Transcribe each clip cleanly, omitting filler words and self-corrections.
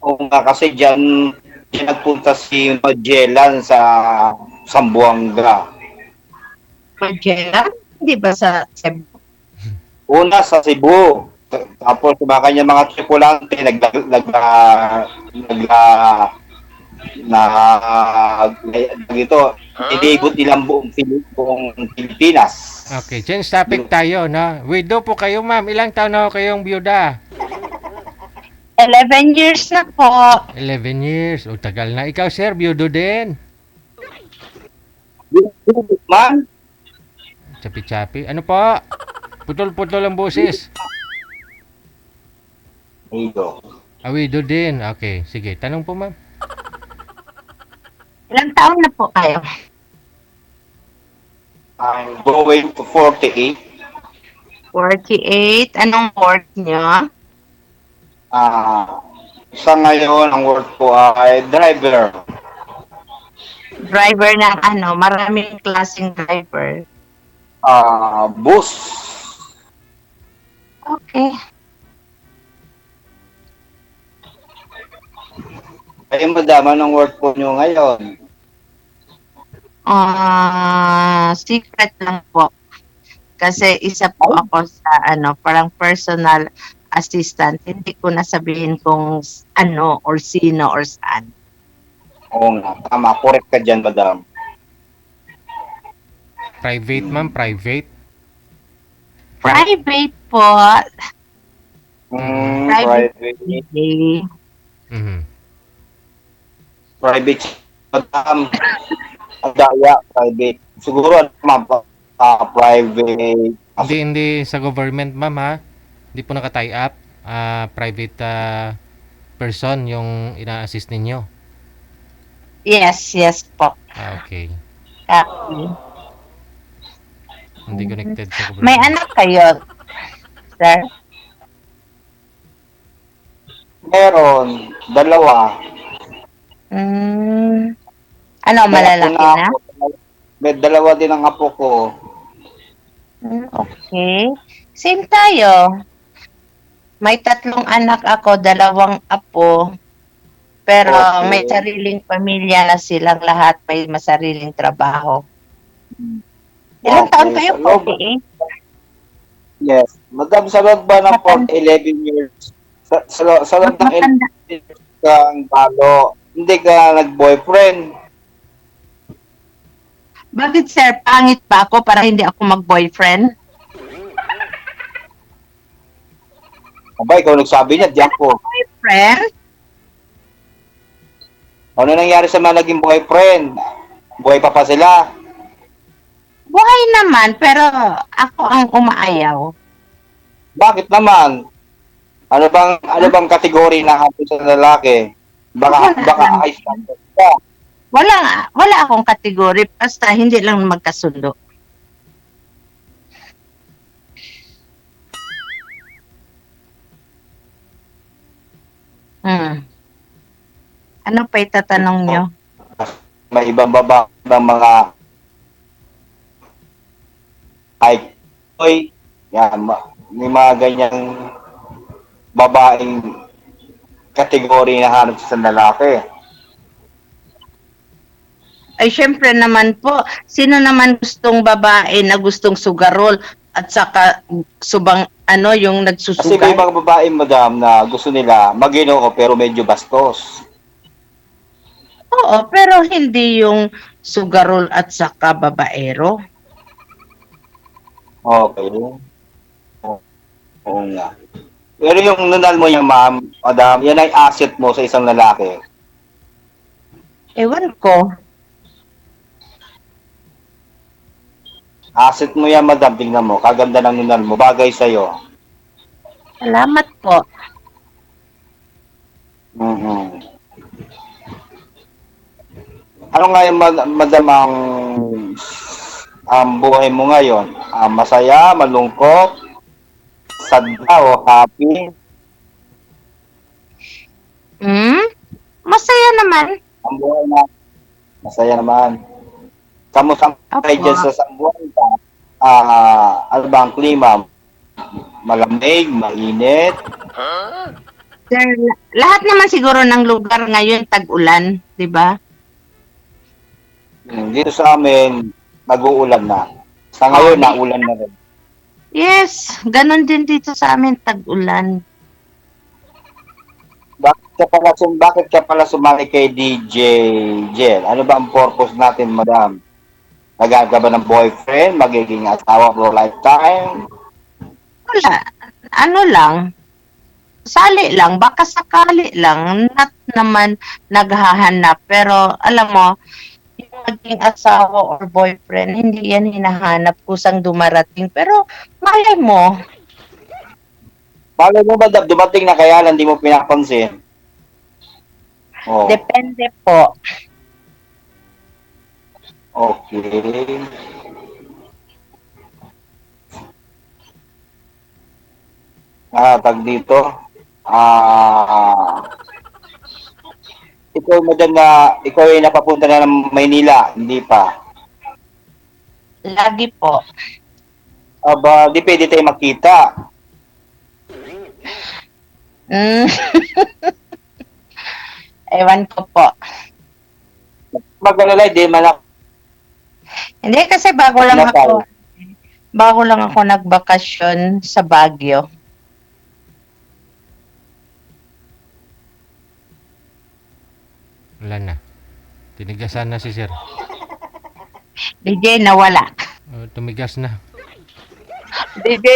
Oo nga, kasi diyan nagpunta si Magellan sa Zamboanga. Magellan? Hindi ba sa Cebu? Una sa Cebu, tapos yung mga kanya mga tripulante nagla na dito inibot nilang buong Pilipinas. Okay, change topic tayo, no? Widow po kayo, ma'am. Ilang taon na ho kayong byuda? 11 years na po. 11 years. O, tagal na. Ikaw, sir, byudo din. Man, Chapi-chapi. Ano po? Putol-putol ang boses. ito. Ah, widow din. Okay, sige. Tanong po, ma'am. Ilang taon na po kayo? I'm going to 48. 48. Anong work nyo? Sa ngayon, ang work ko ay driver. Driver ng ano? Maraming klaseng driver. Bus. Okay. Ay, madama ng work po nyo ngayon. Secret lang po. Kasi isa po ako sa ano, parang personal assistant. Hindi ko nasabihin kung ano or sino or saan. Oo nga, tama. Correct ka dyan, madam. Private, ma'am. Private. Private po. Private. Private. Mhm. Private. Madam. Ang daya, private. Siguro, ma'am, private. Hindi sa government, ma'am, ha? Hindi po naka-tie up. Private person yung ina-assist ninyo. Yes po. Okay. Okay. Hindi connected sa government. May anak kayo, sir? Meron, dalawa. Ano, malalaki na? May dalawa din ang apo ko. Okay. Same tayo. May 3 anak ako, 2 apo. Pero Okay. may sariling pamilya na silang lahat, may masariling trabaho. Ilang taon kayo? 48? Yes. Madam, sa loob ba ng 11 years? Sa loob ng 11 years kang talo, hindi ka nag-boyfriend. Bakit, sir? Pangit ba ako para hindi ako mag-boyfriend? Aba, ikaw nagsabi niya, di ako. Boyfriend? Ano nangyari sa mga naging boyfriend? Buhay pa sila? Buhay naman, pero ako ang umaayaw. Bakit naman? Ano bang kategory na hapo sa lalaki? Baka high standard ka. Wala akong kategory, basta hindi lang magkasundo. Ano pa itatanong nyo? May ibang baba ng mga ay yan, may mga ganyang babaeng kategory na hanap sa lalaki. Ay, syempre naman po, sino naman gustong babae na gustong sugarol at saka subang yung Kasi may nagsusugal? mga babae, madam, na gusto nila maginoo pero medyo bastos. Oo, pero hindi yung sugarol at saka babaero. Okay. Oo nga. Pero yung nunal mo yan, ma'am, madam, yan ay asset mo sa isang lalaki. Ewan ko. Asset mo yan, madam, tingnan mo. Kaganda ng nunal mo. Bagay sa'yo. Salamat po. Mm-hmm. Ano nga yung, madam, ang buhay mo ngayon? Masaya, malungkot, sad ba o happy? Masaya naman. Ang buhay na, masaya naman. Kamusta kayo dyan sa Zamboanga? Ano ba ang klima? Malamig, mainit? Sir, lahat naman siguro ng lugar ngayon tag-ulan, di ba? Dito sa amin, nag-uulan na. Sa ngayon, Oh, naulan na rin. yes, ganun din dito sa amin tag-ulan. Bakit ka pala sumali kay DJ Jel? Ano ba ang purpose natin, madam? Naghahanap ka ba ng boyfriend? Magiging asawa for lifetime? Wala. Ano lang, sali lang, baka sakali lang, not naman naghahanap. Pero alam mo, yung maging asawa or boyfriend, hindi yan hinahanap kusang dumarating. Pero malay mo, Malay mo ba, dumating na kaya lang di mo pinapansin? Oh, depende po. okay. Tag dito. Ikaw, madam, na ikaw ay napapunta na ng Maynila, hindi pa. Lagi po. Aba, di pwede tayo makita. Mm. Ewan ko po. Mag-alala, di man ako. Hindi kasi bago lang ako nagbakasyon sa Baguio. Wala na. Tinigasan na si sir. DJ nawala. Tumigas na. DJ!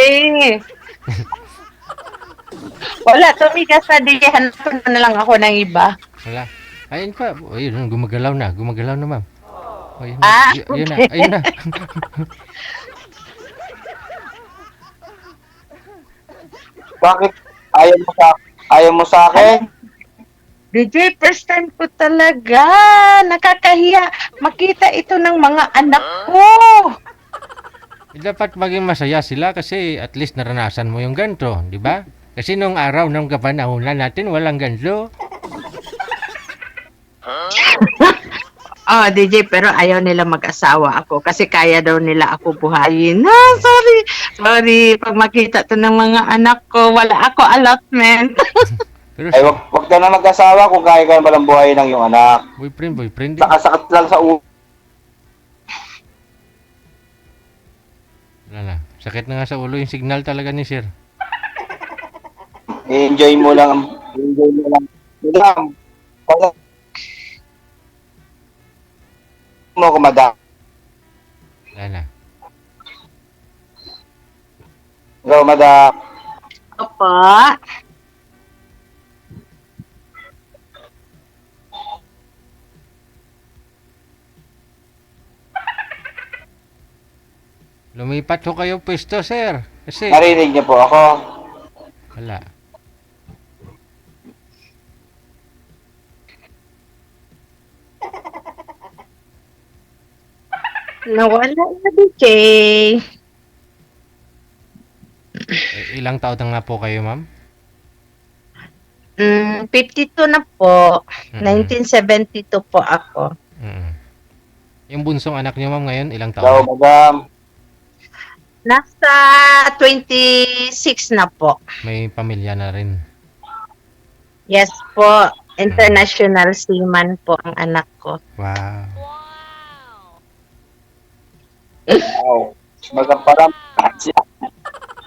Wala, tumigas na DJ. Hanapin mo na lang ako ng iba. Wala. Ayun pa. Ayun, gumagalaw na. Gumagalaw na, ma'am. Ayun na. Ah, Ayun na. okay. Ayun na. Bakit ayaw mo sa akin? DJ, first time ko talaga. Nakakahiya. Makita ito ng mga anak ko. Dapat maging masaya sila kasi at least naranasan mo yung ganito, di ba? Kasi nung araw ng kapanahunan natin, walang ganito. Oh, DJ, pero ayaw nila mag-asawa ako kasi kaya daw nila ako buhayin. Sorry. Sorry. Pag makita to ng mga anak ko, wala ako allotment. Pero Ay, wag ka na mag-asawa kung kaya ka naman buhay ng iyong anak. boyfriend din. Sakasakit lang sa ulo. Wala na. Sakit na nga sa ulo yung signal talaga ni sir. Enjoy mo lang. Madam, pag mo ko, madam. Wala na. Hello, madam. Opo. Lumipat ho kayo pwesto, sir. Kasi Narinig niyo po ako. wala. Nawala na, DJ. Ilang taon na nga po kayo, ma'am? 52 na po. Mm-mm. 1972 po ako. Mm-mm. Yung bunsong anak niyo, ma'am, ngayon, ilang Hello, taon na? madam. Nasa 26 na po. May pamilya na rin. Yes po. International seaman po ang anak ko. Wow. Wow. Madam pala,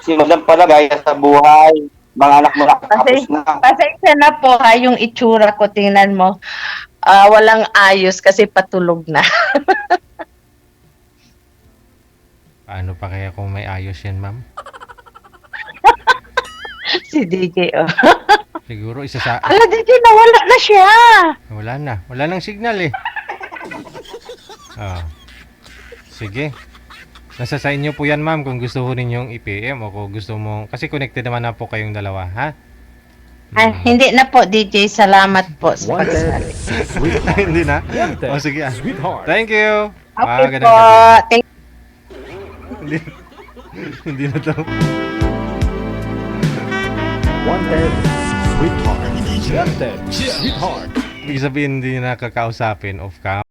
si madam pala gaya sa buhay. Mga anak mo nakatapos na. Pasensya na po ha, yung itsura ko, tingnan mo. Walang ayos kasi patulog na. Paano pa kaya kung may ayos yan, ma'am? Si DJ, oh. Siguro isa sa... Ala, DJ, nawala na siya. Wala na. Wala nang signal eh. Sige. Nasa sa inyo po yan, ma'am, kung gusto ho ninyong i-PM o kung gusto mo... Kasi connected naman na po kayong dalawa, ha? Ay, hindi na po, DJ. Salamat po sa pagsali. Hindi na? O sige. Thank you. Okay Magandang po. gabi. Thank Hindi, hindi na to. Wanted, sweetheart. Wanted, sweetheart. Ibig sabihin hindi na kakausapin off cam.